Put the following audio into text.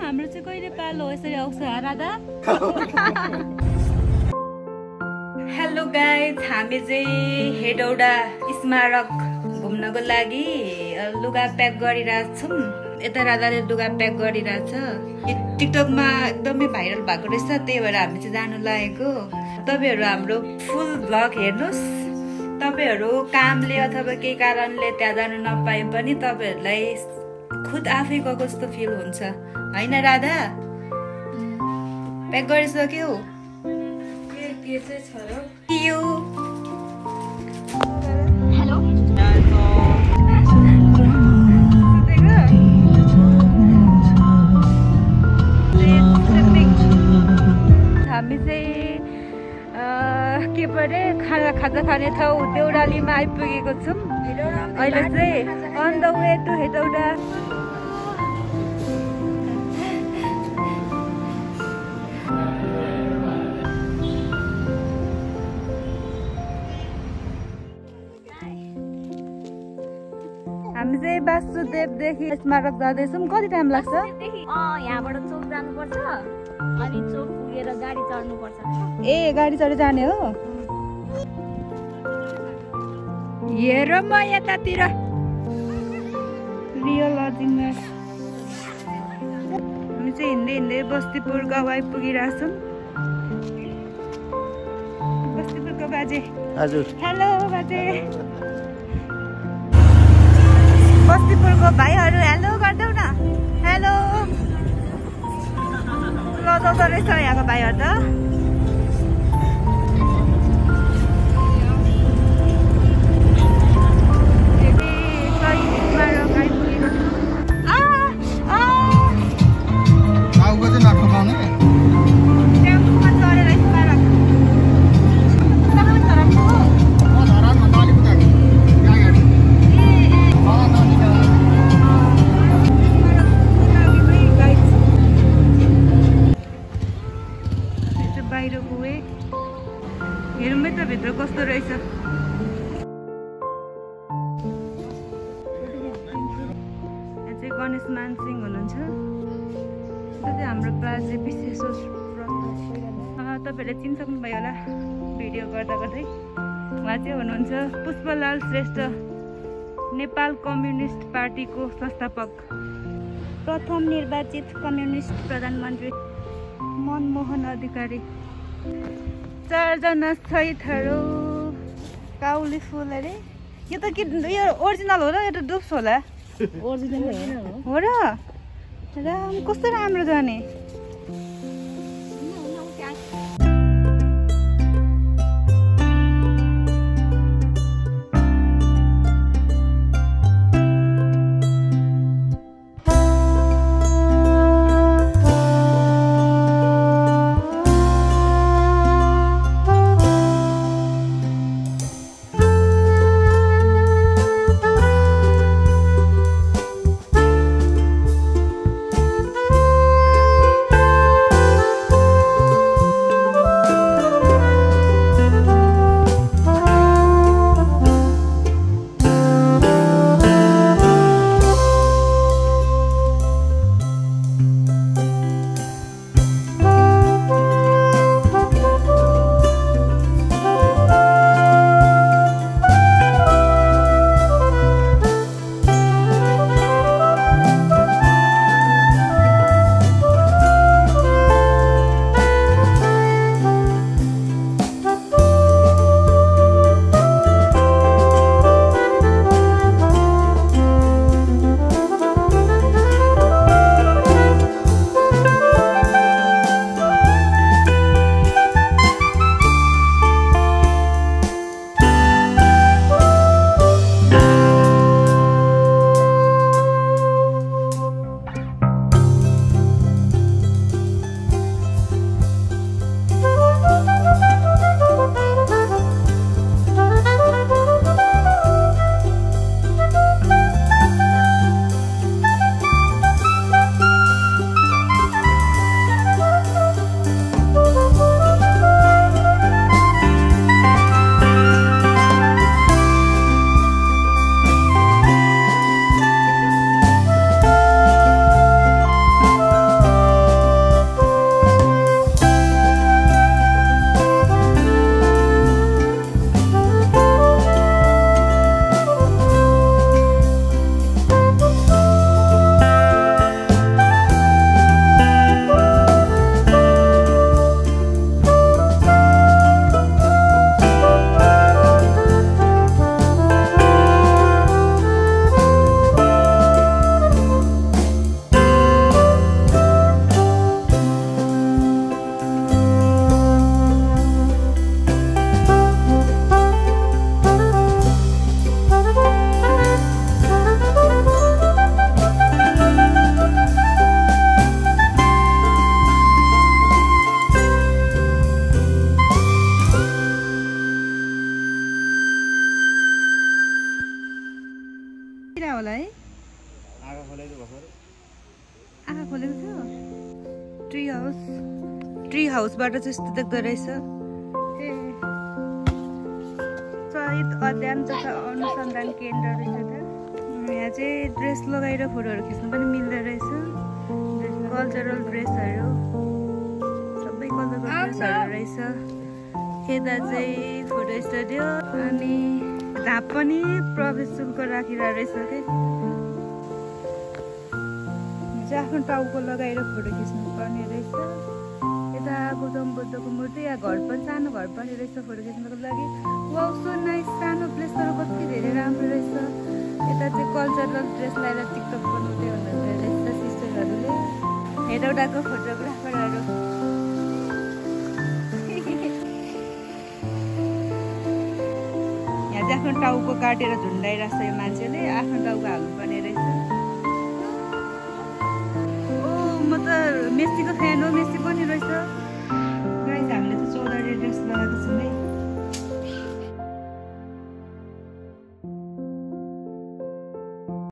हाम्रो चाहिँ कहिले पालो यसरी आउँछ राधा? हेलो गाइज, हामी चाहिँ हेटौडा स्मारक घुम्नको लागि लुगा प्याक गरिरहेको छौँ। यता राधाले लुगा प्याक गरिरहेछ। टिकटकमा एकदमै भाइरल भएको रहेछ, त्यही भएर हामी चाहिँ जानु लागेको। तपाईहरू हाम्रो फुल भ्लग हेर्नुहोस्। तपाईहरू कामले अथवा केही कारणले त्यहाँ जानु नपाए पनि तपाईहरूलाई खुद आफै गएको जस्तो फिल हुन्छ, होइन राधा? प्याक गरिसक्यौ? के चाहिँ छ र? हेलो हामी चाहिँ के परे खाजा खाने ठाउँ देउरालीमा आइपुगेको छौँ। अहिले चाहिँ on the way to Hetauda. हामी चाहिँ वासुदेवदेखि स्मारक जाँदैछौँ। कति टाइम लाग्छ? यहाँबाट चोक जानुपर्छ, अनि चोक पुगेर गाडी चढ्नुपर्छ। ए, गाडी चढी जाने हो? हेर म यतातिर रियल लजिङमा हामी चाहिँ हिँड्दै हिँड्दै बस्तीपुर गाउँ आइपुगिरहेछौँ। बस्तीपुरको बाजे। हजुर। हेलो बाजे। बस्तीपुरको भाइहरू हेलो गरिदेऊ न। हेलो। लजाउँदो रहेछ यहाँको भाइहरू त। हेरौँ त भित्र कस्तो रहेछ। यहाँ चाहिँ गणेश मानसिंह हुनुहुन्छ। त्यो चाहिँ हाम्रो बाजे विश्वेश्वर। तपाईँहरूले चिनिसक्नुभयो होला भिडियो गर्दा गर्दै। उहाँ चाहिँ हुनुहुन्छ पुष्पलाल श्रेष्ठ, नेपाल कम्युनिस्ट पार्टीको संस्थापक, प्रथम निर्वाचित कम्युनिस्ट प्रधानमन्त्री मनमोहन अधिकारी। 4 जना शहीदहरू। काउली फुल अरे यो त के यो ओरिजिनल हो र यो त डुप्स होला? ओरिजिनल हो र? कस्तो राम्रो जाने। खोलेको थियो ट्री हाउसबाट चाहिँ यस्तो देख्दो रहेछ ए शहीद अध्ययन तथा अनुसन्धान केन्द्र रहेछ त यहाँ चाहिँ ड्रेस लगाएर फोटोहरू खिच्नु पनि मिल्दो रहेछ कल्चरल ड्रेसहरू सबै कलरको ड्रेसहरू रहेछ यता चाहिँ फोटो स्टुडियो अनि जहाँ पनि प्रवेश शुल्क राखिरहेको रहेछ के आफ्नो टाउको लगाएर फोटो खिच्नु पर्ने रहेछ यता गौतम बुद्धको मूर्ति या घर पनि सानो घर पनि रहेछ फोटो खिच्नुको लागि वाउ सो नाइस सानो प्लेस तर कति धेरै राम्रो रहेछ यता चाहिँ कल्चरल ड्रेस लगाएर टिकटक बनाउँदै हुनुहुन्छ रहेछ सिस्टरहरूले हेटौडाको फोटोग्राफरहरू यहाँ चाहिँ आफ्नो टाउको काटेर झुन्डाइरहेछ यो मान्छेले आफ्नो टाउको हाल्नुपर्ने रहेछ ओ म त मेस्सीको फ्यान हो मेस्सी पनि रहेछ गाइस हामीले चाहिँ चौधरी ड्रेस